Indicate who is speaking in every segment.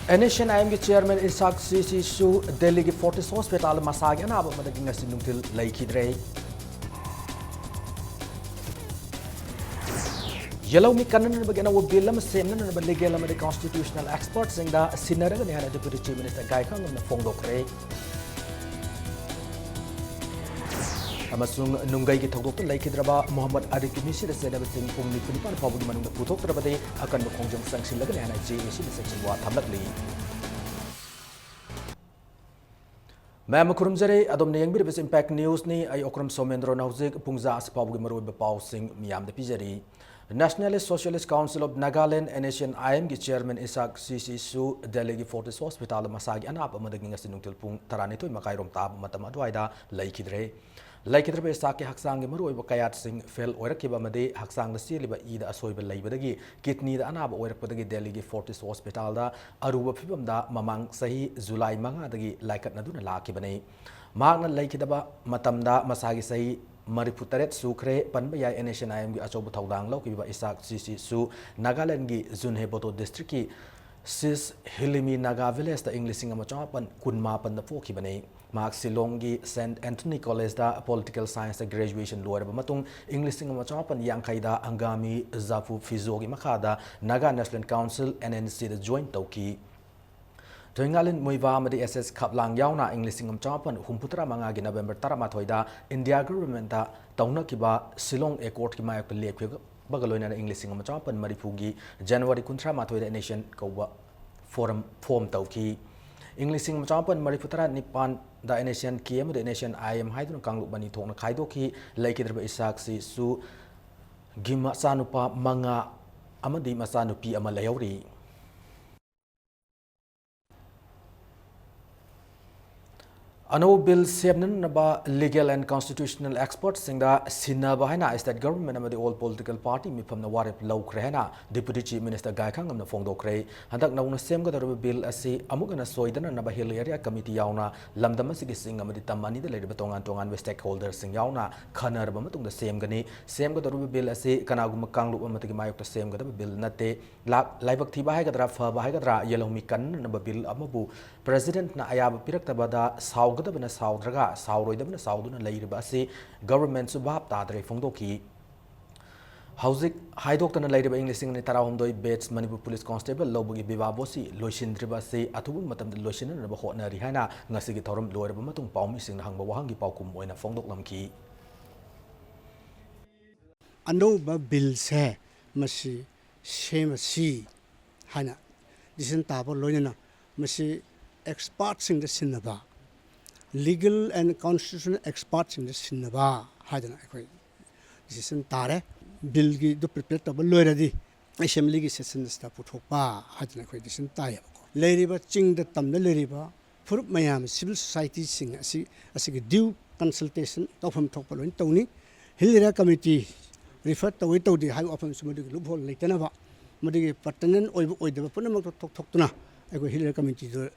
Speaker 1: Nation IM के chairman Isaac CC सु दिल्ली के Fortis hospital मसागे Anab Madgi ngasi nungtil laikidre Yellow mi kanan bagana wo bilam sem nan ba legal am constitutional experts singa sinaraga ne hana deputy chief minister gai khang na fongdokre amasung nungai ki thogdok laikidraba Muhammad Arif ki misi se da sing pung ni punipan phabu manung da puthok trabade akan ba khongjam sangsil laga ne hana ji misi section wa thamlakli Ma'am kurumjare adom ne yangbir bes impact news ni ay okram somendro naujik pungza aspabu gi maroi ba paw sing miyam da pijari Nationalist Socialist Council of Nagaland Nation IM ki chairman Isak CC Su Delhi Fortis Hospital masagi anap amadaging sinungtil pung taranitoy makairom tab matam adwaida laikidre laikidre Isak ki haksang gi maroi ba kayat sing fail oirakiba made haksang da siliba ida asoiba laibadagi kidney da anap oirakpadagi Delhi Fortis Hospital da aruba phibam da mamang sahi July manga dagi laikat naduna lakibane magna laikidaba matamda masagi sahi Manipuri sukre panbaya Nation IM gi achobu thaudang lo kiba Isak CC Su Nagaland gi Junheboto district ki sis Hilimi Naga village da English singa machapan kunma pan da phoki bane Mark Silong gi St Anthony College da political science graduation lower ba matung English singa machapan yangkai da angami zafu fizo gi makada Naga National Council NNC da joint tauki Toingalin Muiva Madi SS Kaplang Yauna English Singam Chapan Humputra Manga gi November Taramatoida India government da Tauna Kiba Silong Accord ki Mayak Lek Bagaloina English Singam Chapan Maripugi January Kuntra Matoida Nation Kowa Forum Form Tauki English Singam Chapan Mariputra Nipan da Nation KM the Nation IM Haidun Kanglu Bani Tong Kaidoki Laikidra Isak Si Su Gima Sanupa Manga Amadi Masanupi Amalayori Ano bill sebnan naba legal and constitutional experts singa sinna bahina is that government of the all political party mi from the warip law krehna deputy chief minister gai khang amna phongdo kre handak nauna sem ga daru bill asi amugana soidana naba hill area committee yauna lamdam asi singa amadi tamani de lebe tongan tongan stakeholders sing yauna khanar ba matung da sem gani sem ga daru bill asi kanagum kanglu amati mayok ta sem ga bill nate laibak thi ba hai ga dra fa ba hai ga dra yellow mi kan naba bill amabu president na ayab pirak tabada saw Gadabana Saudraga, Sauroidabana Sauduna Lairibasi, government subab tadre Fongdoki. Housing Hydocton later by English in Tarahomdoi Bates, Manipur Police Constable, Lobugi Bivabosi, Loishin Tribasi, Atubun Matam the Loishin and Bahona Rihana, Nasigi Torum, Lower Matum Palmis in Hangawahangi Paukum when a Fongdoklamki.
Speaker 2: I know Bill say, Masi, shame see, Hana, Distant Tabo Loyana, Masi experts in the Sinaba. Legal and constitutional experts in the Sinaba, Hadana. This is Tare, Bilgi, the protectable lawyer, Assembly session staff put Hopa, Hadana, this entire. Lady but Ching the Tam the Leriba, for Miami civil society sing as a due consultation of him Topolo and Tony, Hillera committee referred to the high often somebody loophole like Tanava, Modi Patanan or the Punama talk to na. I go Hillera committee to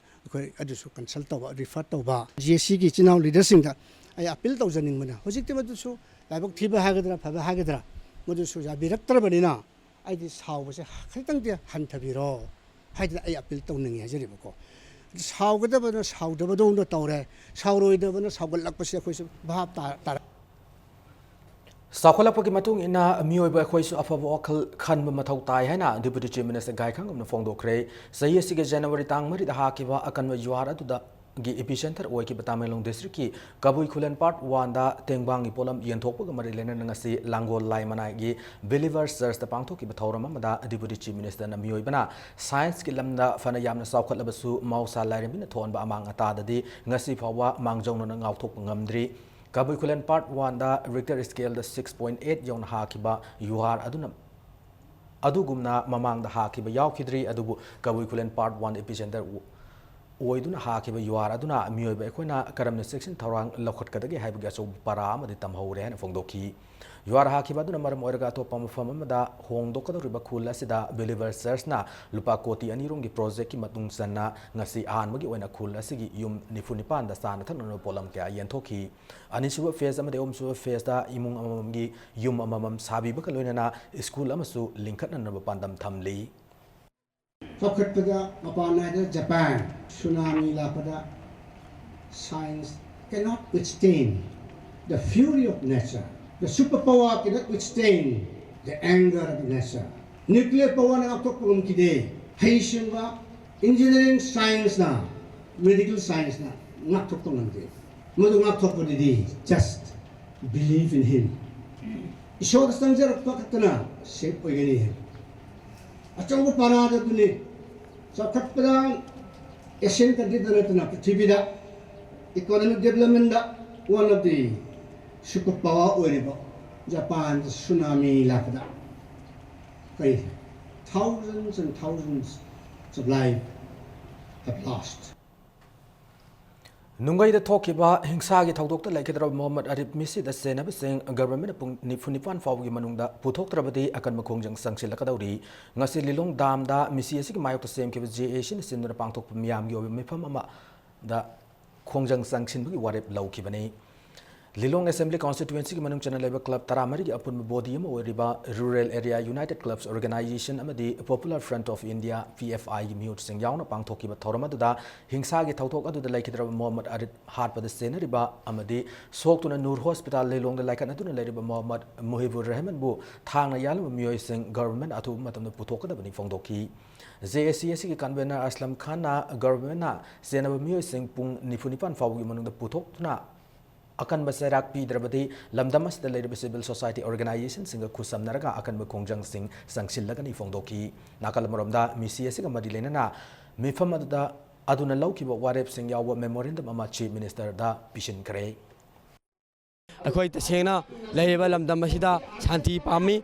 Speaker 2: consult over refer to Ba. GSC is now leaders I appeal to the Ningmana. Was it to so? Like Tiba Hagadra, Pava Hagadra, Modusu, a director Banina. I this how was a Hatandia Hantabiro. I appeal to Ninga. This how good of us, how the Badon Tore, Sauro the Venus, how good luck was a question.
Speaker 1: Sakola Pokimatung in a Muba Quays of a vocal Kanba Matau Tayana, Deputy Chief Minister Gai Kang of the Fondo Cray, say yes, January Tang Mari the Hakiva, Akanva Juara to the Epicenter, Wakipatamelong District, Kabui Kulan Part 1, the Tengbangi Polam, Yantopo, Marilena Nangasi, Lango Laimanagi, Believers Search the Pantoki Batorama, Deputy Chief Minister Namuibana, Science Kilamda, Fanayam Sakalabasu, Mausa Larimin, Tonba among Atada, Ngasi Pawa, Mangjong and Autok Ngamdri. Kabuikulan Part 1 da Richter scale the 6.8 yon hakiba yuar adugumna mamang da hakiba yaukidri adubu Kabuikulan Part 1 epicenter oiduna hakiba yuar aduna mioiba ekoina karamna section thorang lokhot kadagi haibiga so para amadi tamhore han fongdoki yuar hakiba aduna maram oirga to pamfam da hongdokada riba khula sida Believers Church na lupa koti anirung gi project ki matung sanna ngasi anmagi oina khula sigi yum nifunipan da sana thakno polam kya yenthoki Anisuba phase amade omsuba phase da imung amamgi yum amamam sabi ba kaloina na school amasu linkat na pandam thamli
Speaker 2: Chokhatpada Mapanada Japan tsunami lapada science cannot withstand the fury of nature. The superpower cannot withstand the anger of nature. Nuclear power na aktok kide Haitian ba engineering science na medical science na ngaktok tongante. Madu ngaktok ko didi just believe in him. Ishod stanjar pakatna shape oyani hai. Achang ko parada duni sa kapra Asian country na prithvi da economic development da one of the superpower oyriba Japan tsunami lapada. Thousands and thousands of lives have lost.
Speaker 1: Nungai the Tokiba, Hingsagi Tokta like Mohammed Arif Misi, the Senate saying government Nifunipan Fawi Manunda, Putok Trabadi, Akan Makunjang Sanction Lakadauri, Nasi Lilong Damda, Missy Mayok the same Kivas Asian, Sin the Pangtok Miam, Mipamama, the Kongjang Sanction, what if low Kibane. Lilong Assembly Constituency Manung Channel Labor Club Taramari upon Bodium or Riba Rural Area United Clubs Organization Amadi Popular Front of India PFI Mute Sing Yauna Pangtoki Toramada Hingsagi Tautoka to the Lake Mohammed Arid Harpa the Senariba Amadi Soktuna Nur Hospital Lilong the Lake Natuna Leriba Mohammed Muhibur Rahman Bu Tanga Yalam Mui Sing Government Atu Matam the Putoka the Fondoki JSC Convener Aslam Khana Government Senaba Mui Sing Pung Nifunipan Fawi Manung the Putokna akan berserak pi drabadi lamdamas the Lady Civil Society Organization singa kusam naraga akan berkongjang sing sangsil lagan ifongdoki nakal maromda misi asiga madilena na mifam adda aduna lauki ba warep sing yawa memorandum ama Chief Minister da pishin kare
Speaker 3: akhoi tasena leiba lamdam asida shanti pami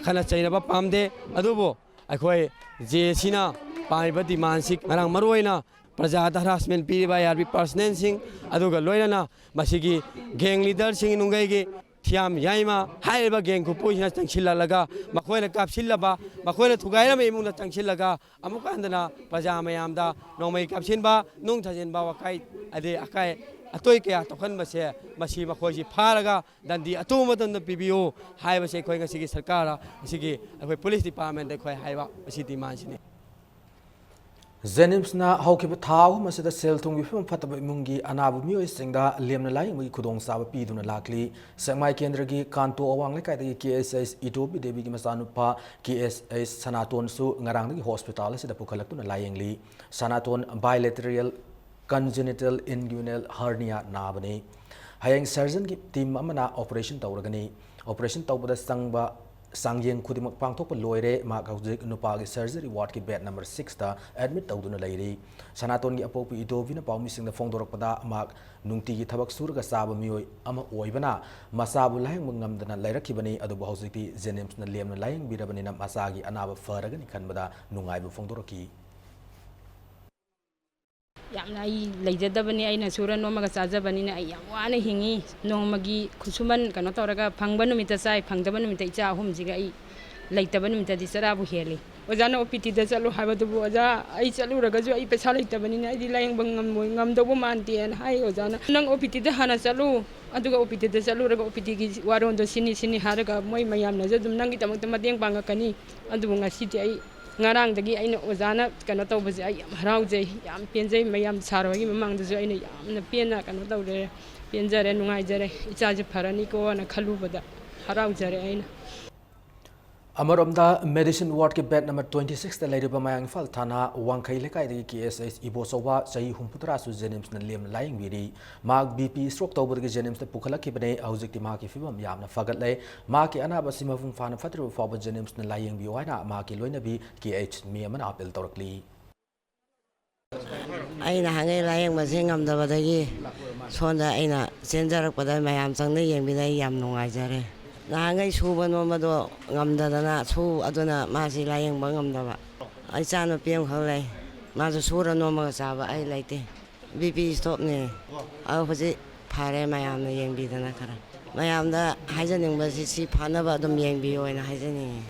Speaker 3: khana chainaba pamde adubo akhoi jesina paiba dimansik marang maroina Prajata harassment period by RB personnel sing aduga loyana masigi gang leader sing nungai Tiam Yaima Haiba gang Kupuina Tanchilla Laga Makoina Kapsilla Makoina Tugaira Muna Tanchillaga Amukandana Pajamayamda no make Kapsinba Nung Tajan Bawakai Ade Akai Atoika Tokan Mase Masi Makoji Paraga than the Atomaton the PBO Haiba Sequoia Sigi Sakara Sigi a police department the Koi Haiba City Mansion.
Speaker 1: Zenims na Hokiba Tau, Masada Seltung with Fataba Mungi, Anabu Mui Singa, Liam Lai, we could on Saba Piduna Lakli, Samai Kendragi, Kanto Wangaka, the KSS Itobi, Debi Masanupa, KSS Sanaton Su, Narangi Hospital, the Pukalatuna Lyingly, Sanaton Bilateral Congenital Inguinal Hernia Nabani. Hayang Surgeon Team Mamana Operation Tauragani, Operation Tauba Sangba. Sangyeng Kudimak Pangtok Loire, Mark Hauzik Nupagi surgery ward ki bed number 6 ta admit Tauduna Lady. Sanaton gi apopi idovina pau missing the Fongdorpada Mark Nungti Tabak Surga Saba Mui Ama Oibana, Masabu Lang Mungamdana Larakibani, Adobo Hausiki, Zenems na Liam Lang Birabanina Masagi, Anaba Faragan Kanbada, Nungaibu Fongdoroki.
Speaker 4: Yamna leijadabani aina sura nomaga sajabani na yam wana hingi nomagi kusuman kana toraga phangba numita sai phangdaba numita icha ahum jiga ai leitaba numita di sarabu heli ojana opiti da chalu habadu oja ai chalu raga ju ai pesa leitabani na ai layang bangam ngamdobo manti an hai ojana nang opiti da hana chalu aduga opiti da chalu raga opiti gi waron do sini haraga moi mayam na jadum nangi tamak tamateng pangakani adu ngasi ti ai ngarang dagi aina ozana kana tawbase ay haraujay yam penjay mayam sarwagi mamangdasu aina yamna pena kana tawre penjare nungaijare ichaje pharani ko na khalubada haraujare aina
Speaker 1: Amaromda Medicine Ward ki bed number 26 the Lady Bamayang Fal Thana Wangkai Lekai the KSS Ibosowa Sahi Humputra Su Jenims na Liam Lying Viri Mark BP stroke Tober ki Jenims the Pukala Kibane Auzik Timaki Fibam Yamna Fagatle Marki Anaba Simafung Fana Fatru for Jenims na Lying Biwana Marki Loina B KH Miaman Apple Torkli
Speaker 5: Aina hangai layang masing ngamdabadagi sonda aina senjarakpada mayam sangna yengbida yam nungaijare Nangai suban mamado ngamdadana su aduna masi layang bangamdaba ai chano piem khalai masu sura no ma saba ai laite BP stop ne au phaji phare mayam na yengbidana khara mayam da haijaning basi si phanaba dum yengbi oina haijani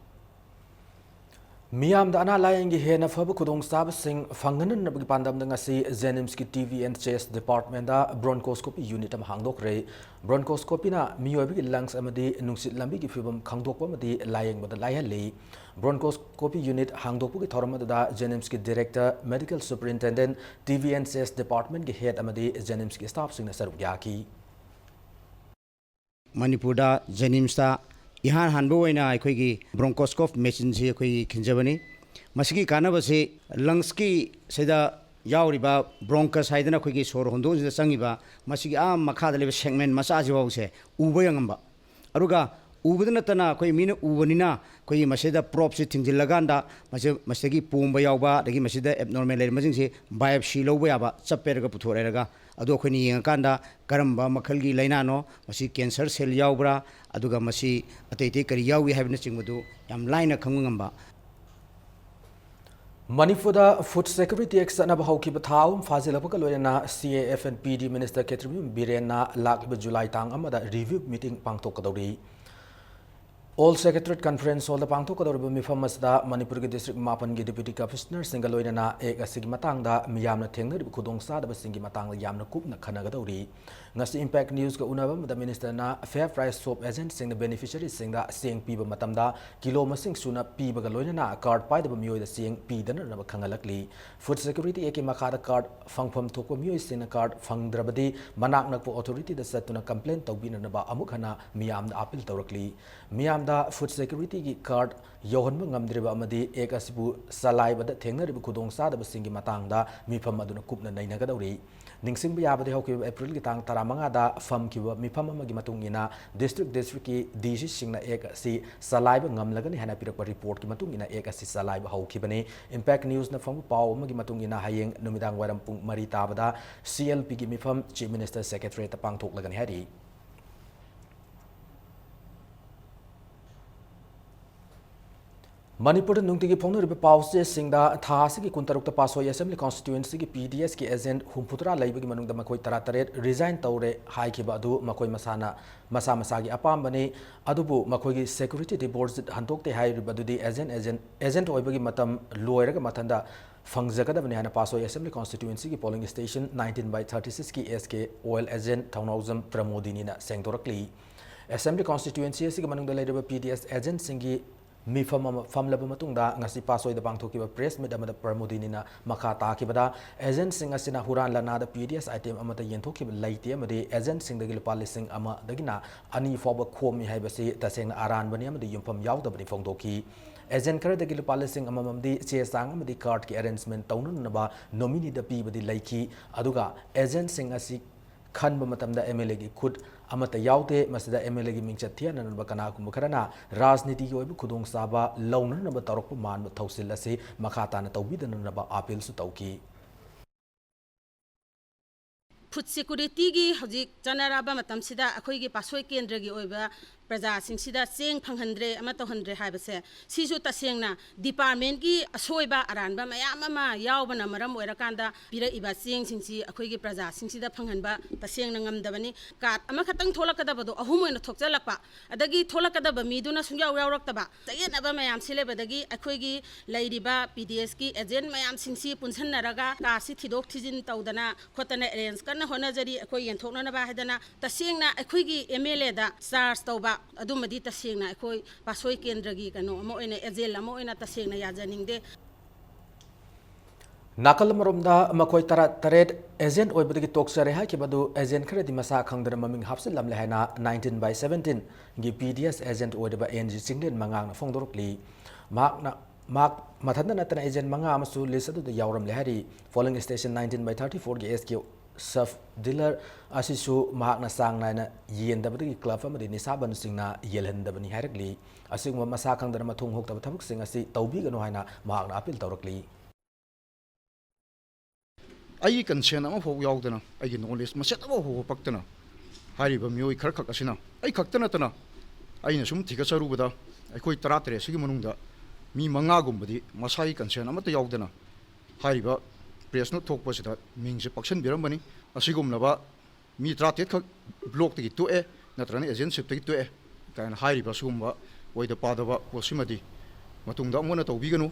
Speaker 1: Miam da ana laying hena fabu kudong sabsing fanganan na pandam nga si Zenimski TV and Chest Department da bronchoscopy unit am hangdok re bronchoscopy na miyobi lungs amadi nungsit lambi gi fibam khangdok pa madi laying bada layhali bronchoscopy unit hangdok gi thoram da Zenimski director medical superintendent TV and Chest Department gi head amadi Zenimski staff sing na saruk yaki
Speaker 6: Manipuri da Zenimsta ihan hanbo waina akhoi bronchoscope machine se akhoi khinjabani masigi kanaba se lungs ki seda yauriba bronchus haidana akhoi sor hondo se changiba masigi makha da leba segment masa ji wau se uba yangamba aruga ubadana tana akhoi mina ubanina akhoi masida prop se thingjilaganda masigi pomba yauba dagi masida abnormal le majing se biopsy loba yaba chapperga puthoreraga ado akhoi ni yangkanda karamba makhalgi lainano masi cancer cell yaubra aduga masi atete kari yawi habna chingmudu yam laina khangungamba
Speaker 1: Manipuri Food Security Act na bahauki bathau fazilapaka loyana CAF and PD Minister Ketribi Birena lakba July tang amada review meeting pangthokadori All Secretariat Conference Hall the pangthokadori mifam masda Manipur District Mapan gi Deputy Commissioner singaloyana ek asig matang da miyamna thengna khudong sa da singi matang yamna kupna khanagadori ngasi impact news ka unabam da minister na fair price soap agent sing the beneficiaries sing da sing piba matamda kilo masing suna piba galoina card pai da mioi da sing pi da na khangalakli food security eke makha da card fangpham thokwa mioi sing card fangdrabadi manak nakpo authority da satuna complaint tawbina na ba amuk hana miyam da appeal tawrakli miyam da food security gi card yohonba ngamdriba amadi ek asibu salai bada thengna ribu khudong sa da singi matang da mifam aduna kupna naina gadawri ningsing ba yabade hoki April gi tang taramanga da fam kiwa mifam amagi matungina district ki DC singna ek si salai ba ngamlagani hana pirakwa report ki matungina ek si salai ba hokibani impact news na fam paw amagi matungina hayeng numidang waram pung mari tabada CLP gi mifam chief minister secretary ta pangthok lagani hari Manipur nungtigi phongno ribe pause singda thasi ki kuntarukta pasoi assembly constituency ki PDS ki agent humputra laibagi manungda makoi tarataret resign tawre haikiba adu makoi masa gi apambani adubu makoi gi security deposit hantokte hai ribadudi agent oibagi matam loiraga mathanda fangjagadabani hana pasoi assembly constituency ki polling station 19/36 ki SK oil agent thaunauzam pramodini na sengdorakli assembly constituency asigi manungda lairiba PDS agent singi mi famlaba matungda ngasi pasoi da bangthokiba press meet amada pramodinina makha takibada agent sing asina huran lana da PDS item amata yenthokiba laite amade agent sing dagi lupa lising ama dagina ani foba khomi haibasi taseng aran bani amade yumpham yaudabani phongdoki agent kare dagi lupa lising amamdi che sang amadi card ki arrangement taunun naba nominee da pibadi laiki aduga agent sing asi khanba matamda MLA gi khud amata yaute masida MLA gi mingchat thiana nanba kana kum kharana rajniti gi oibu khudong saba launa naba tarok man thausil ase makhata na tawbidana naba appeal su tawki
Speaker 7: food security gi hojik janaraba matam sida akhoi gi pasoi kendra gi oiba praja sing sida cheng phanghandre ama to handre haibase sisu tasengna department gi asoiba aranba mayam ama yawbana maram oirakanda pira iba cheng singsi akhoi gi praja sing sida phanghanba tasengna ngamdabani kat ama khatang tholakadaba do ahum oina thokjalakpa adagi tholakadaba miduna sungyaw yawraktaba tayenaba mayam silebadagi akhoi gi lairiba PDS ki agent mayam singsi punsanaraga ka si thidok thijin tawdana khotana arrange kan honajari akhoi yenthokna ba hadana tasengna akhoi gi MLA da charge tawba adumadi tasengna akhoi pasoi kendra gi kano amo ina agent amo ina tasengna yajaningde
Speaker 1: nakal maromda makoi taret agent oibadi toksare ha kibadu agent khare di masa khangdara maming hapsel lamle haina 19/17 gi PDS agent oidaba NG singlen mangang na phongdorukli mak mathanda natana agent manga amasu list adu yawram le hari polling station 19/34 gi SK Saf dealer asisu mahakna sangna na yendabadi club amadi nisaban singna yelhendabani harakli asigma masa khangdara mathung hokta thabuk sing asi tawbi gano haina mahakna appeal tawrakli
Speaker 8: ai consent ama fo yaudana ai knowledge maset abo ho paktana hariba mioi khar khak asina ai khaktana tana aina sum thika sarubada aikoi 13 sigi manungda mi manga gumbadi masai consent ama ta yaudana hariba press no thokpa sida mingse pakshan birambani asigumlaba mi 13 khak block tigi to e natrani agency tigi to e kan hariba sugumba oida padaba posimadi ꯃꯇꯨꯡꯗ ꯑꯃꯨꯛ ꯇꯧꯕꯤꯒꯅꯨ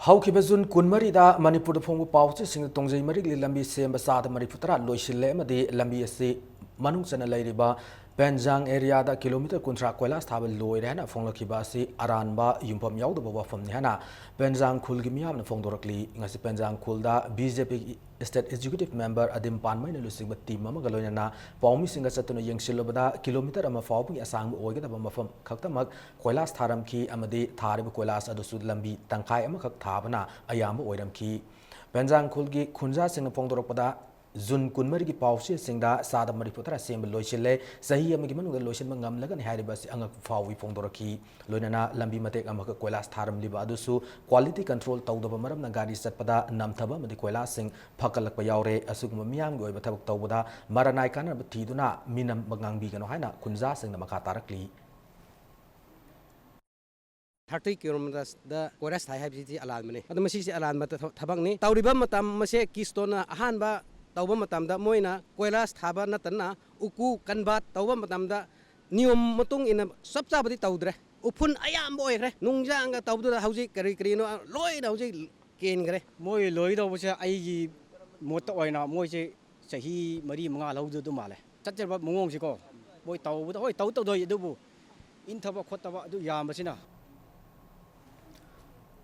Speaker 1: ꯍꯧꯈꯤꯕ June 23ꯗ ꯃꯅꯤꯄꯨꯔꯗ ꯐꯣꯡꯕ ꯄꯥꯎꯆꯦꯁꯤꯡꯗ ꯇꯣꯡꯖꯩ ꯃꯔꯤꯛꯂꯤ ꯂꯝꯕꯤ ꯁꯦꯝꯕ ꯆꯥꯗ 40 ꯂꯣꯏꯁꯤꯜꯂꯦ ꯑꯃꯗꯤ ꯂꯝꯕꯤ ꯑꯁꯤ ꯃꯅꯨꯡ ꯆꯟꯅ ꯂꯩꯔꯤꯕ ꯄꯦꯟꯖꯥꯡ ꯑꯦꯔꯤꯌꯥꯗ ꯀꯤꯂꯣꯃꯤꯇꯔ 30 ꯀꯣꯏꯂꯥꯁ ꯊꯥꯕ ꯂꯣꯏꯔꯦ ꯍꯥꯏꯅ ꯐꯣꯡꯂꯛꯈꯤꯕ ꯑꯁꯤ ꯑꯔꯥꯟꯕ ꯌꯨꯝꯐꯝ ꯌꯥꯎꯗꯕ ꯋꯥꯐꯝꯅꯤ ꯍꯥꯏꯅ ꯄꯦꯟꯖꯥꯡ ꯈꯨꯜꯒꯤ ꯃꯤꯌꯥꯝꯅ ꯐꯣꯡꯗꯣꯔꯛꯂꯤ ꯉꯁꯤ ꯄꯦꯟꯖꯥꯡ ꯈꯨꯜꯗ ꯕꯤꯖꯦꯄꯤ ꯁ꯭ꯇꯦꯠ ꯑꯦꯛꯖꯤꯀ꯭ꯌꯨꯇꯤꯚ ꯃꯦꯝꯕꯔ ꯑꯗꯤꯝ ꯄꯥꯟꯃꯩꯅ ꯂꯨꯆꯤꯡꯕ ꯇꯤꯝ ꯑꯃꯒ ꯂꯣꯏꯅꯅ ꯄꯥꯎꯃꯤꯁꯤꯡꯒ ꯆꯠꯇꯨꯅ ꯌꯦꯡꯁꯤꯜꯂꯨꯕꯗ ꯀꯤꯂꯣꯃꯤꯇꯔ ꯑꯃ ꯐꯥꯎꯕꯒꯤ ꯑꯁꯥꯡꯕ ꯑꯣꯏꯒꯗꯕ ꯃꯐꯝ ꯈꯛꯇꯃꯛ ꯀꯣꯏꯂꯥꯁ ꯊꯥꯔꯝꯈꯤ ꯑꯃꯗꯤ ꯊꯥꯔꯤꯕ ꯀꯣꯏꯂꯥꯁ ꯑꯗꯨꯁꯨ ꯂꯝꯕꯤ ꯇꯪꯈꯥꯏ ꯑꯃꯈꯛ ꯊꯥꯕꯅ ꯑꯌꯥꯝꯕ ꯑꯣꯏꯔꯝꯈꯤ ꯄꯦꯟꯖꯥꯡ ꯈꯨꯜꯒꯤ ꯈꯨꯟꯖꯥꯁꯤꯡꯅ ꯐꯣꯡꯗꯣꯔꯛꯄꯗ ꯖꯨꯟ 23ꯒꯤ ꯄꯥꯎꯆꯦꯁꯤꯡꯗ ꯆꯥꯗ 40 ꯁꯦꯝꯕ ꯂꯣꯏꯁꯤꯜꯂꯦ ꯆꯍꯤ ꯑꯃꯒꯤ ꯃꯅꯨꯡꯗ ꯂꯣꯏꯁꯤꯟꯕ ꯉꯝꯂꯒꯅꯤ ꯍꯥꯏꯔꯤꯕ ꯑꯁꯤ ꯑꯉꯛꯄ ꯐꯥꯎꯋꯤ ꯐꯣꯡꯗꯣꯔꯛꯈꯤ ꯂꯣꯏꯅꯅ ꯂꯝꯕꯤ ꯃꯇꯦꯛ ꯑꯃꯈꯛ ꯀꯣꯏꯂꯥꯁ ꯊꯥꯔꯝꯂꯤꯕ ꯑꯗꯨꯁꯨ ꯀ꯭ꯋꯥꯂꯤꯇꯤ ꯀꯟꯇ꯭ꯔꯣꯜ ꯇꯧꯗꯕ ꯃꯔꯝꯅ ꯒꯥꯔꯤ ꯆꯠꯄꯗ ꯅꯝꯊꯕ ꯑꯃꯗꯤ ꯀꯣꯏꯂꯥꯁꯁꯤꯡ ꯐꯒꯠꯂꯛꯄ ꯌꯥꯎꯔꯦ ꯑꯁꯤꯒꯨꯝꯕ ꯃꯤꯌꯥꯝꯒꯤ ꯑꯣꯏꯕ ꯊꯕꯛ ꯇꯧꯕꯗ ꯃꯔꯅꯥꯏ ꯀꯥꯟꯅꯕ ꯊꯤꯗꯨꯅ ꯃꯤꯅꯝꯕ ꯉꯥꯡꯕꯤꯒꯅꯨ ꯍꯥꯏꯅ ꯈꯨꯟꯖꯥꯁꯤꯡꯅ ꯃꯈꯥ ꯇꯥꯔꯛꯂꯤ
Speaker 9: 30 kilometers कोरस थाई हाइबसिति अलानमने अदम मसीसे अलानम थबकनी तौरिबा मतम मसे किस्टोना अहानबा तौबा मतमदा मोइना कोइलास थाबा नतना उकु कनबा तौबा मतमदा नियम मतुंग इन सब चाबदि तौद्रे उफुन अयाम ओइग्रे नुंगजांगा तौबदुदा हौजि करी करीनो लोइना हौजि केनग्रे
Speaker 10: मोइ लोइदौबसे आइगी मोत ओइना मोइसे चही मरी मंगा लौदु माले चच्चरबा मंगोंसिको मोइ तौबदा होय तौदोय अदुबु इनथबा खोतबा अदु यामबसिना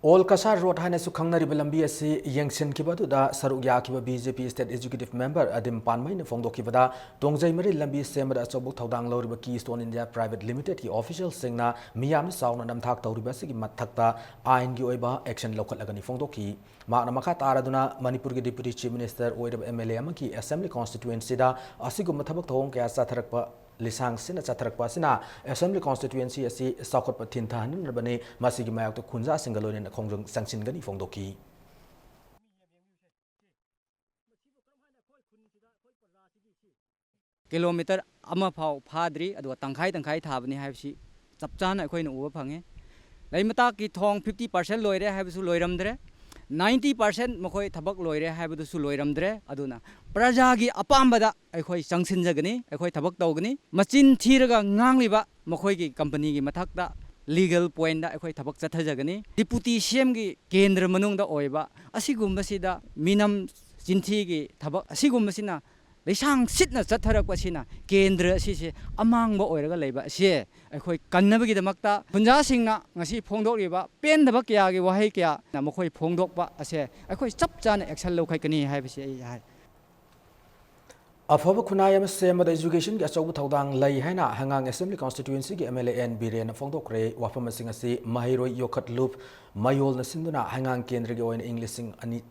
Speaker 1: All Kasar Road Hanesu Kangnariba Lambi asi Yengsinkibaduda Saruk Yakiba BJP State Executive Member Adim Panmai ne Fongdokibada Dongjai Mari Lambi Semba Achobuk Thaudang Loriba Keystone India Private Limited ki official singna Miyam Sauna Namthak Tauriba Sigi Mathakta Ain gi oiba action lokhatlagani Fongdoki Makna Makha Taraduna Manipur gi Deputy Chief Minister Oirab MLA amaki Assembly Constituency da Asigum Mathabak Thong kaya satharakpa Lisang sina chatharakpa sina Assembly Constituency asi Sakotpa Thintahan Rabani Masigi Mayak to Kunza Singalone Kongjung Sanchin Gani Fongdoki
Speaker 10: kilometre अमा फाव फाद्री अदुवा तंखाई थाबनी हाइबसी चपचान अखोइन उबा fungi लैमता की थोंग 50% लोइरे हाइबसु लोइरमद्रे 90% मखोइ थबक लोइरे हाइबदुसु लोइरमद्रे अदुना प्रजागी अपामबदा अखोइ चंगसिनजगनी अखोइ थबक तौगनी मचिन थीरगा ngangliba मखोइगी company गी मथकदा legal point दा अखोइ थबक चथजगनी deputy CM गी केंद्र मनुंगदा ओइबा असिगुम्बसिदा minim चिंथीगी थबक असिगुम्बसिना लेसांग सिटना चथरकपसिना केंद्र असिसे अमांगबा ओइरगा लेबा असे अखोइ कन्नबगिदमक्ता खुंजासिंगना ngasi फोंदोकरिबा पेनदबा क्यागी वहाई क्या मखोइ फोंदोकबा असे अखोइ चपचाना action लौखाइकनी हाइबसे ai hai
Speaker 1: Afaba Kunai Semba Education ki achaubu thaudang lai haina hangang Assembly Constituency ki MLA N Biren Fongdokre wafama singasi Mahiroi Yokhat Loop Mayol na sinduna hangang kendra gi oin English sing ani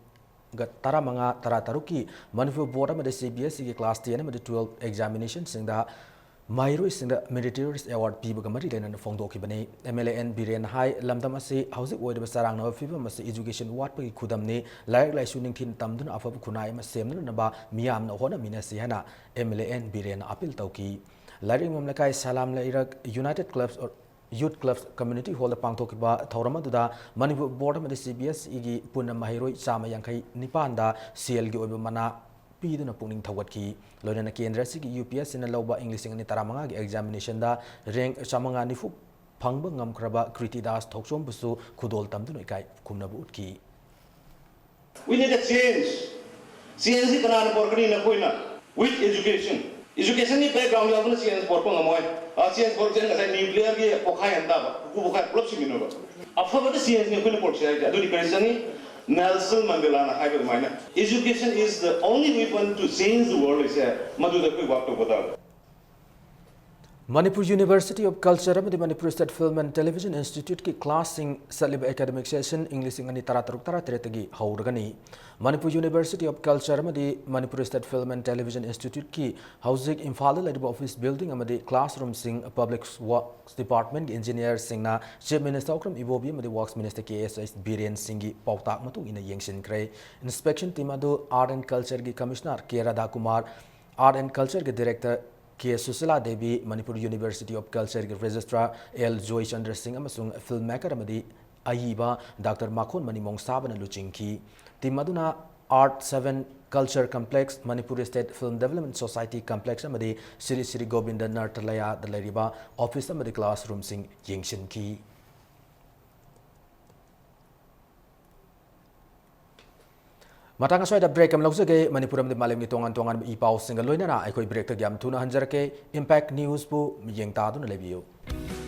Speaker 1: tara manga tara taruki Manipur Board amade CBSE ki class 10 amade 12 examination singda Mahiroi singda Meritorious Award pibaga mari lena Fongdoki bane MLA N Biren hai lamdam asi hauzik oidaba sarang na fiba masi education wat pagi khudamni laik lai suning thin tamduna afaba kunai ma semna na ba miyam na hona minasi hana MLA N Biren appeal tauki laring mamlakai salam la Iraq United Clubs or Youth Clubs Community Hall pangthokiba thauramadu Manipur Board amade CBSE gi punna Mahiroi chama yankai nipanda CL gi oiba mana piduna pungning thawatki loina kendra sigi UPS ina loba English ngani taramanga gi examination da rank chamanga nifu phangba ngamkraba Kritidas thokchom busu khudol tamdun ikai kumnabu utki
Speaker 11: We need a change. Change is kana porkani na koina with education. Education ni background ya buna change porko ngamoy. Change porko jen ngasai nuclear gi pokhai anda ba ku pokhai plop simino ba. Afa ba change ni koina porko ya adu ni kaisani Nelson Mandela na haiba maina. Education is the only weapon to change the world is madu da koi wak to bata.
Speaker 1: Manipur University of Culture amadi Manipur State Film and Television Institute ki classing saliba academic session English ngani tarataruk taratretagi hauragani Manipur University of Culture amadi Manipur State Film and Television Institute ki housing Imphal ladiba office building amadi classroom sing Public Works Department engineer singna Chief Minister okram ibobi amadi Works Minister KSS Biren Singhi pautak matung ina yengsin kre inspection team adu Art and Culture ki Commissioner K Radha Kumar Art and Culture ki Director K. Susila Devi, Manipur University of Culture Registrar L. Joy Chandra Singh amasung filmmaker amadi Ayiba Dr. Makhon Manimong Sabana Luchinki Team Maduna Art 7 Culture Complex, Manipuri State Film Development Society Complex amadi Sri Sri Govinda Nartalaya da leiriba office amadi classroom sing yengshin ki. Matang aswai da break am lausage Manipuram di malim ni tongan I pau single loina na aikoi break ta gyam tuna hanjarake Impact News pu miyeng ta dun lebiyo.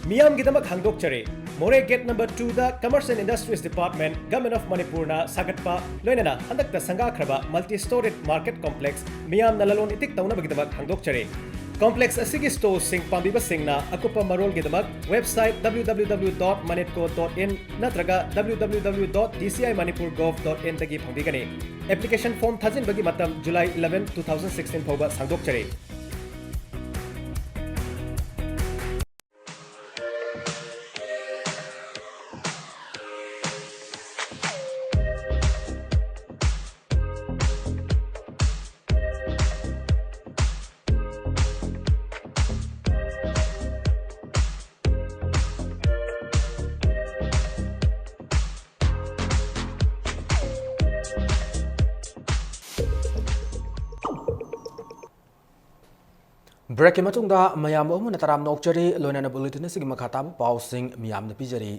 Speaker 12: Miyam gidamak hangdok chare More Gate number 2 da Commerce and Industries Department Government of Manipur na sagatpa loinana handak da sanga khraba multi-storied market complex miyam nalalon itik tauna gidamak hangdok chare Complex asigi store sing pambiba singna akupa marol gidamak website www.manitco.in natraga www.dcimanipur.gov.in dagi phangdigani application form thajin bagi matam July 11 2016 phawba sangdok chare
Speaker 1: Break matungda mayam umuna taram nokchari loinana bulletin sigi makhatab pausing miyam na pijari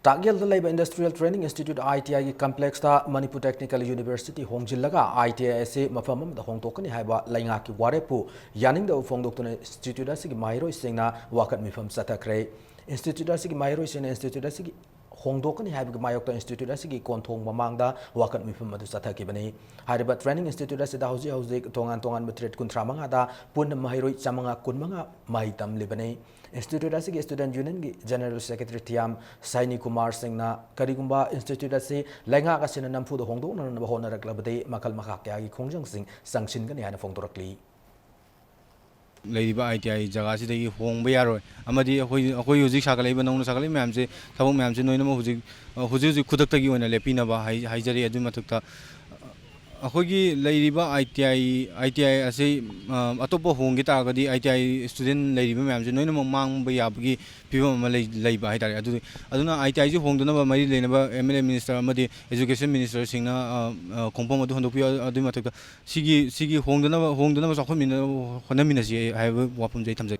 Speaker 1: Tagyal the Labor Industrial Training Institute ITI complex ta Manipur Technical University Hongjillaga ITI se mafamam da hongtokani haiba lainga ki warepu yaning da ufongdoktuna institute sigi mairo singna wakat mifam satakre institute sigi mairo singna institute sigi Hongdokani have Mayokta Institute as a Kontong Mamanga, Wakat Mifum Madusata Kibani. Hariba Training Institute as a Hausi Tongan Tongan Matret Kuntramanga, Pun Mahiro Chamanga Kunmanga, Mahitam Libani. Institute as a Student Union General Secretary Tiam, Saini Kumar Singna, Karigumba Institute as a Langa Asinam Fu the Hongdon and Bahona Klabade, Makal Makaki Kongjang Sing, Sanction Gani and Fongdorakli.
Speaker 13: Lady ITI Jagasi the Hong Bayaro, Amadi, who use Shakali, no Sakali Mamse, Tabu Mamse, no Huzi Kudaki and a Lepina, Hijari Adumatuta. Ahogi Lady ITI as a Atopo Hongita, the ITI student Lady Mamse, no Mang Bayabgi, people Malay Labor. I don't know ITI Hongdona, Mary Lenaba, MLA Minister, Amadi, Education Minister, Singna, Compomo Adumatuta, Sigi Hongdona, Honamina, I have a weapon Jatam.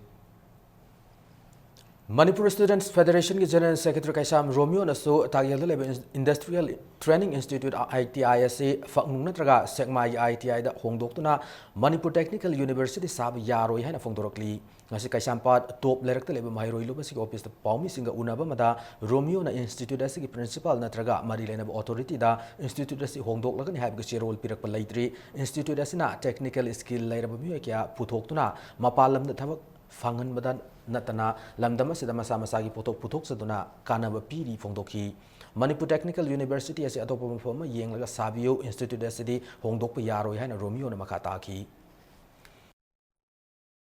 Speaker 1: Manipur Students Federation General Secretary Kaisam Romeo Naso Tagyal Labor Industrial Training Institute ITISA Faknunatraga Sekmai ITI da Hongdoktuna Manipur Technical University Sab Yaro Hana Fongdorokli Nasi Kaisampat top Lector Labor Mahiro Lubasi Office the Paumi Singa Unabamada Romeo na Institute as Principal Natraga Marilena Authority da Institute as Hongdok Lagan have Gashirol Pirak Palaitri Institute as Technical Skill Later Muakia Putoktuna Mapalam the Tabak Fangan Badan Natana Lamdama Sidama Samasagi Putok Saduna Kanaba Piri Fongdoki Manipur Technical University as a Atopo Forma Yang Laga Savio Institute as the Hongdok Yaro Hana Romeo Makataki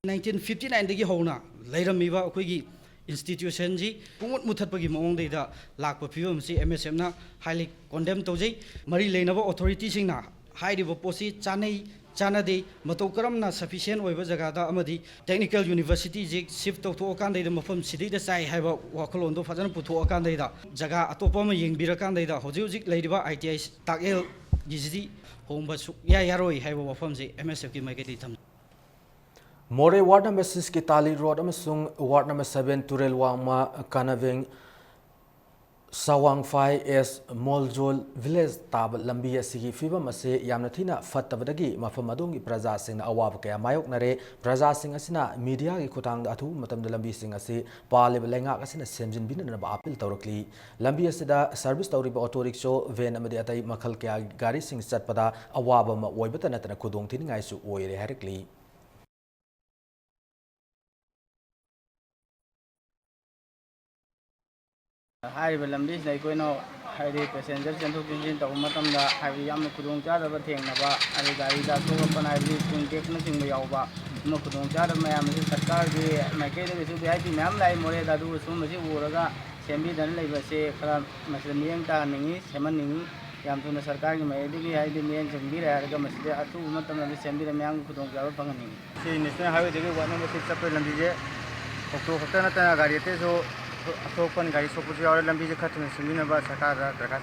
Speaker 14: 1959 dagi hona leiramiba akoigi institution ji pungot muthatpagi mong deida lakpa phibam si MSM na highly condemn tawjai mari leinaba authority singna hairiba posi chanai chanade matau karamna sufficient oiba jagada amadi technical university ji shift to kan deida mafam sidai da sai haiba wakolon do fajana putho kan deida jaga atopa ma yengbira kan deida hoji hoji leiriba ITI takel gizidi homba su ya yaroi haiba wafam ji MSF ki maiketi tham
Speaker 1: More Ward number 6 ki Tali Road amasung Ward number 7 Turel Wangma Kanaveng Sawang 5S Moljol Village Tab Lambi asigi fibam ase yamna thina fattabadagi mafam adongi praja singna awab kaya mayok nare praja sing asina media gi khutang da athu matam da lambi sing ase palib lenga asina semjin binana ba apil tawrakli lambi asida service tawri ba auto rickshaw van amadi atai makhal kaya gari sing chatpada awaba ma oibata natana khudong thiningai su oire harekli
Speaker 15: Hariba lambis lai koino hari passenger chanthok chinjin taw matamda hari yamna khudong chadaba thengnaba ari gari da thokpa na hari tingtek na singba yawba no khudong chadaba mayam si sarkar gi maikei da su VIP mayam lai more da du sum si uraga sembi dan leiba se khara masla miyang ta ningi seman ningi yam tuna sarkar gi mai digi hai di miyang jangbi ra ga masde atu matamda sembi da mayang khudong chadaba pangani si national highway degi wa number 6 chapter lambi je okto khata na ta gari te so Sopan gari sopuji aur lambi je khatun singina ba sarkar drakha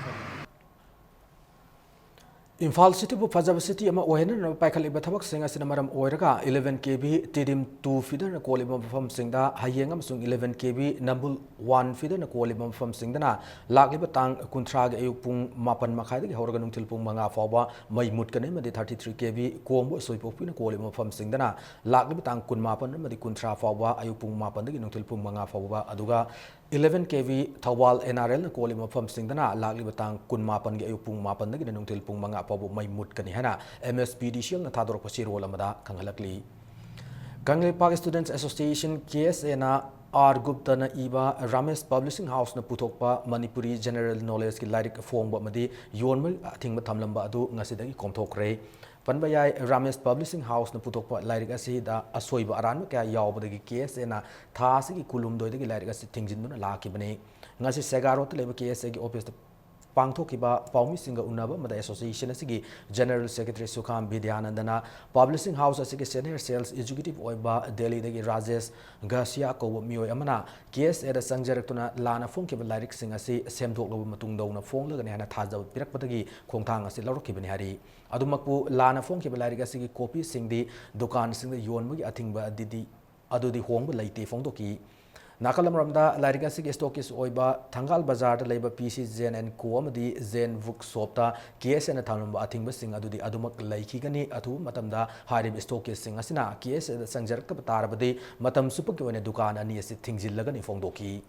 Speaker 1: Imphal City bu Fajab City ama ohenan paikali bathabak singa sinamaram oiraga 11 kb tidim 2 feeder na kolibam fam singda hayengam sung 11 kb nambul 1 feeder na kolibam fam singdana lakli batang kuntra ga ayuk pung mapan makhai da horga nungtil pung manga fawba mai mutkane madi 33 kb kombo soipokpi na kolibam fam singdana lakli batang kun mapan madi kuntra fawba ayuk pung mapan da nungtil pung manga fawba aduga 11 kv Thawal NRL na koli mafam singdana lakli batang kun mapan gi ayuk pung mapan da nungtil pung manga pabu mai mut kani hana MSPDCL na thadorok pasiro lamada kanghalakli Kangle Park Students Association KSA na R Gupta na iba Ramesh Publishing House na puthokpa Manipuri General Knowledge ki lairik fongba madi yonmal thingba thamlamba adu ngasidagi komthokre Panbayai Ramesh Publishing House na puthokpa lairik asi da asoiba aran kya yawbadagi KSA na thasi ki kulum doidagi lairik asi thingjinduna lakibani ngasi segarot leba KSA ki office Pangthokiba Paumi Singa Unaba Mada Association asigi General Secretary Sukham Vidyanandana Publishing House asigi Senior Sales Executive Oiba Delhi dagi Rajesh Gasia ko mioi amana KSA da sangjarektuna lana phone kiba lyric sing asi semdok lobu matung dawna phone lagani hana thajaw pirakpatagi khongthang asi larokibani hari adumakpu lana phone kiba lyric asigi copy singdi dukan singda yonmagi athingba adudi hongba laite phongdoki Nakalamramda Larigasi Stokis Oiba Tangal Bazar Labor PC Zen and Kuamadi Zen Vuk Sopta KS and Tanamba Ating Sing Adudi Adumak Laikigani Atu Matamda Harib Stokis Sing Asina KS Sanjar Kapatarabadi Matam Supergone Dukan and Yes Tingzilagan Fongdoki.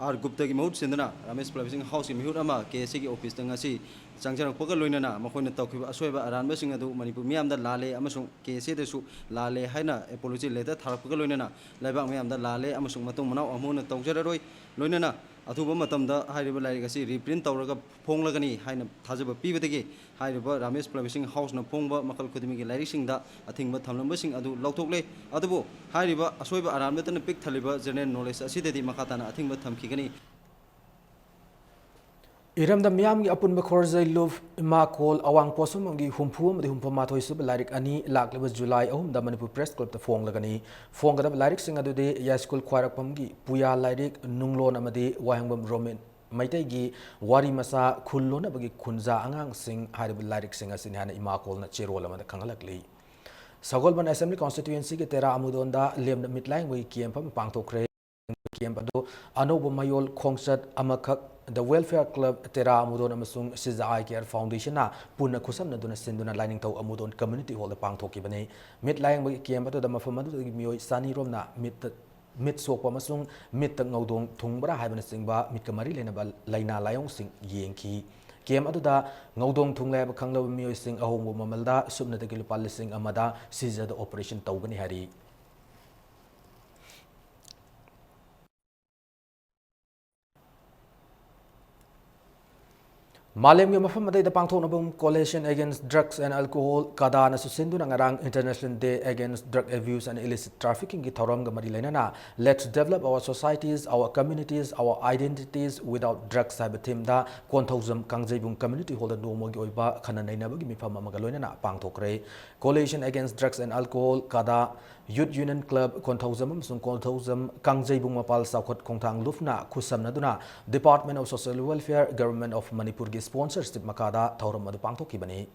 Speaker 16: R Gupta ki mahut sindana Ramesh Publishing House ki mahut ama KSA ki office tanga si sangjarang paka loinana makhoi tawkhiba asoiba aranba sing adu Manipur miyamda lale amasung KSA desu lale haina apology letter tharapaka loinana laibak miyamda lale amasung matung manau amuna tawjararoi loinana athuba matamda hairiba lairi gasi reprint tawraga phonglagani haina thajaba pibadagi hairiba Ramesh Publishing House na phongba makal khudimi ki lairi singda athingba thamlamba sing adu lauthokle adubu hairiba asoiba aranba tan pik thaliba general knowledge asidedi makatana athingba thamkigani
Speaker 1: Iram da miyam gi apun ba khorzai love ma call awang posum gi humpu ma di humpa ma thoi sub lairik ani lakleba July ahum da Manipur Press Club ta phong lagani phong ga da lairik sing adu de ya school khwarak pam gi puya lairik nunglon amadi wahangbam roman maitai gi wari masa khullo na bagi khunja angang sing harib lairik sing asin hana ima call na cherol amada khangalakli Sagolban Assembly Constituency ke tera amudon da lem mitlaing wi kiem pam pangthokre kiem adu anobo mayol khongsat amakak The Welfare Club Tera Amudon Amasung Siza Eye Care Foundation na Puna Kusam na duna sinduna lining tau Amudon Community Hall pang thoki bane mit layang bagi kiam bato da mafamadu da mioi sani rom na mit sokpa amasung mit ngaudong thungbra haibana singba mit kamari lena ba laina layong sing yengki kiam adu da ngaudong thunglai ba khanglo mioi sing ahong mamalda subna da kilupal sing amada siza da operation tawgani hari Malam yang mafam madai da pangthok nabum coalition against drugs and alcohol kada na susindu na ngarang International Day against drug abuse and illicit trafficking ki thoram ga mari lena na let's develop our societies, our communities, our identities without drugs sabe theme da konthozam kangjebung community holder no mo gi oiba khana nei na ba gi mifam amaga loina na pangthok re coalition against drugs and alcohol kada Youth Union Club konthozam sung konthozam kangjebung mapal sakhot khongthang lufna khusam na duna Department of Social Welfare Government of Manipur gi sponsorship makada thauram adu pangthoki bani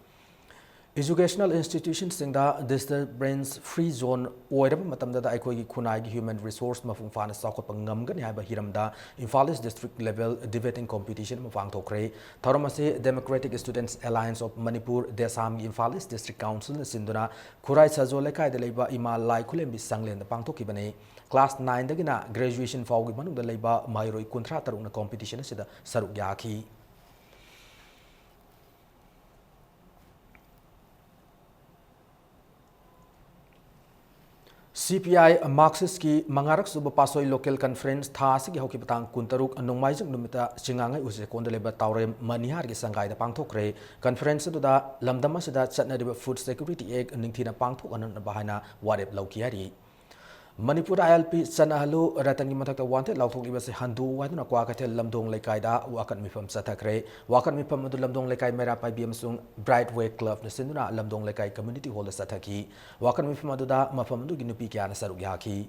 Speaker 1: Educational institutions singda disturbance free zone oirab matamda da aikoi gi khunai gi human resource mafung fana sakhot pangam gani haiba hiramda Imphal district level debating competition mafang thokre thauram ase Democratic Students Alliance of Manipur Desam gi Imphal district council sinduna khurai sajole kai da leiba ima lai khulem bi sanglen da pangthoki bani class 9 dagina graduation fawgi manung da leiba mairoi kunthra taruk na competition sida saruk yaki CPI Marxist ki mangarak suba pasoi local conference tha sigi hoki batang kuntaruk nongmaijak numita singangai use kondaleba tawrem manihar gi sangai da pangthokre conference du da lamdama sida chatna riba food security act ningthina pangthok anan bahana warep lauki hari Manipur ILP Sanahalu Ratangi Matak wanted Lautok Libas Handu Waduna Kwakatel Lamdong Lekaida Wakan Mifam Satakre Wakan Mifam Lamdong Lekai Mera Pai Biamsung Brightway Club Nasinduna Lamdong Lekai Community Hall Sataki Wakan Mifam Aduda Mafamandu Ginupi Kiana Sarugyaki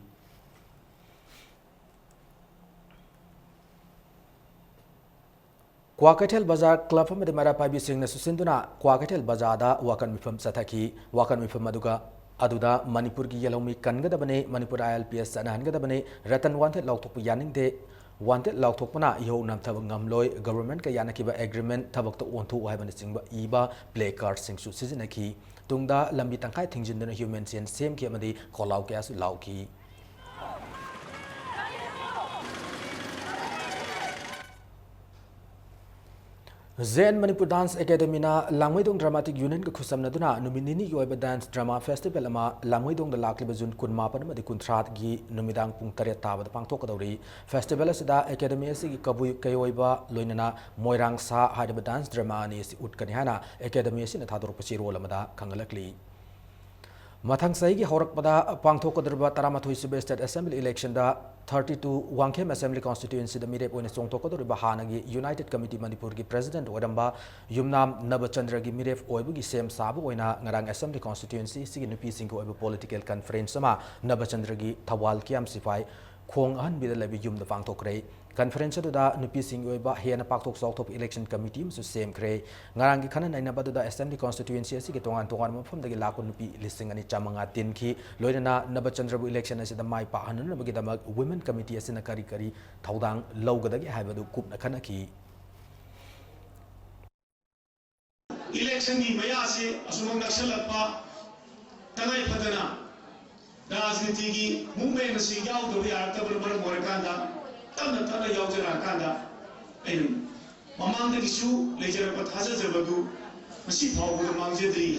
Speaker 1: Kwakatel Bazaar Club of Mara Pabi Singh Susinduna, Kwakatel Bazada, Wakan Mifam Sataki, Wakan Mifam Maduga, Aduda, Manipur Gi Yalomi Kangadabane, Manipur ILPS and Hangadabane, Ratan wanted Lautok Yaning de wanted Lautokana, Yo Nam Tavangamloy, Government Kayanakiba Agreement, Tabak to want to Ivan Singba Iba, Play Card Sing Su Sizinaki, Tungda, Lambitankai Tingjin the Humans and same Kiamadi, Kolau Gas Lauki. Zen Manipur Dance Academy na Langwaidong Dramatic Union ka khusam na duna numinini yoiba dance drama festival ama Langwaidong da lakliba jun kunmapan ma di kuntrat gi numidang pung taret taba da pangthok kadawri festival asida academy asi gi kabui kayoiba loinana moirang sa haiba dance drama ni si utkani hana academy asi na thador pachi role amada khangalakli Mathang Saigi Horakpada Pangthok Derba Taramathui Sube State Assembly election da 32 Wangkem Assembly constituency the Mirep when Song Toko Bahanagi United Committee Manipur gi President Odamba Yumnam Nabachandra gi Mirep Oibugi Sem Sabu Oina Ngarang Assembly constituency Siginupi Singo Oibu political conference sama Nabachandra gi Tawal Kiam Sifai Khong An Bidalabi Yum the Pangthok Rei Conference da Nupi Singo Oiba Hena Paktok South of Election Committee so same Kre Ngarangi Kanan Nainabadu da Assembly constituency Sigitongan Tongan from the Laku Nupi listing and Chamanga Tinki Loina Nabachandra election as the Mai Pahan Bagidamag Women Committee as in a Karikari Taudang Logadagi Havadu Kupna Kanaki
Speaker 11: Election ni Mayasi Asumang Naksalapa Tanai Padana Raznitigi Mumbai and Sigao to be Artabur Morakanda Tana Yautara Kanda and Mamang the issue later but Hazard Badu Masipao Mangzedri.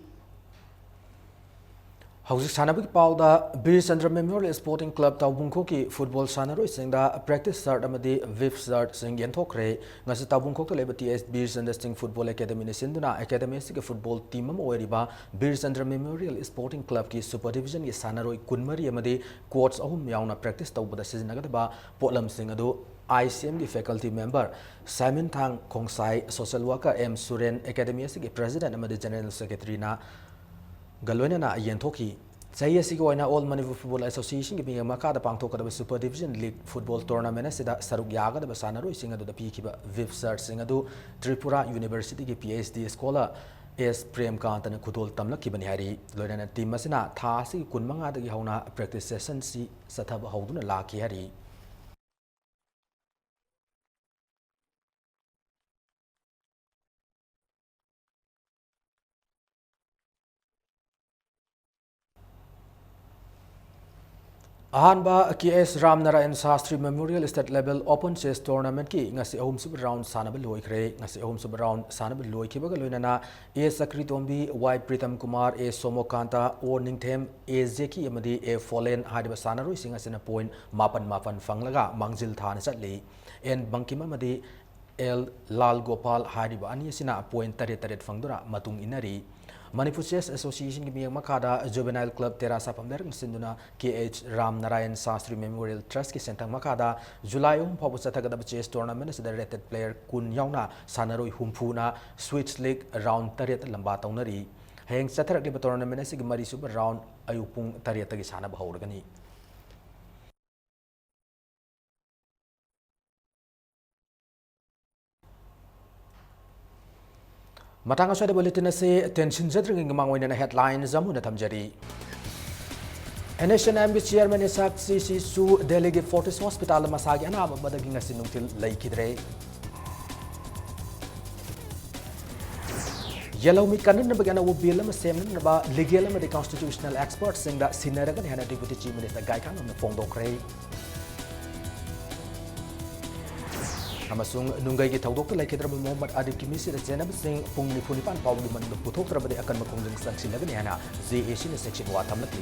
Speaker 1: Houses Sanabik Pauda, Bir Sandra Memorial Sporting Club Tabungkoki Football Sanaro sing the practice start amadi Vif start sing Yentokre, Nasa Tabungkok Liberty as Bir Sandra Sting Football Academy Sinduna Academy Football Team Oeriba, Bir Sandra Memorial Sporting Club ki Super Division ki Sanaro Kunmari amadi Quotes Ahum Yauna practice Tabuda Sizinagaba, Potlam Singado, ICM ki faculty member, Simon Tang Kongsai, social worker M. Suren Academy ki President amadi General Secretary na Galwena na Yentoki. Say Sigo na All Manipur Football Association giving a Makada Pangtoka of Super Division League Football Tournament Sida Sarugyaga the Basanaro Singado the Pikiba Viv Sart Singado Tripura University PhD scholar S. Prem Kant and Kudol Tamla Kibani Loyana Team Masina Tasi Kunmanga the Gihona practice session si Satab Hauduna Laki Hari. Ahanba KS Ramnarayan Sastri Memorial State Level Open Chess Tournament ki ngasi ahum sub round sanabel loikre ngasi ahum sub round sanabel loikibaga loinana A Sakri Tombi Y Pritam Kumar A Somokanta O Ningthem A Zeki amadi A Fallen hadiba sanaroi singasina point mapan fanglaga mangjil thana chatli and Bankima amadi L Lal Gopal hadiba ani sina point taret fangdura matung inari Manipur Chess Association ki miyang makada Juvenile Club Terasa Pamderang Sinduna KH Ram Narayan Sastri Memorial Trust ki sentang makada July Pabu Satagada Chess Tournament is the rated player Kun Yauna Sanaroi Humpuna Switch League round Tariat Lambatong Nari Hang Satarak Liba Tournament is Mari Super Round Ayupung Tariatagi Sana Bahorgani Matang aswada bulletin se tension jadring ngmangwin na headline zamuna thamjari NHMB chairman Isak CC Su delegate Fortis Hospital masagi ana badagi ngasi nungtil laikidre Yellow mi kanan bagana wo bill ma sem na ba legal ma de constitutional experts sing da sinaraga hana deputy chief minister gaikan na fongdokre Amasung nunggai ki tawdok lai kedra Muhammad Adib Kimisi da Zainab Singh pung ni punipan pawli man puthok trabade akan makong jang saksi lagani hana ZAC ni section wa tamlakli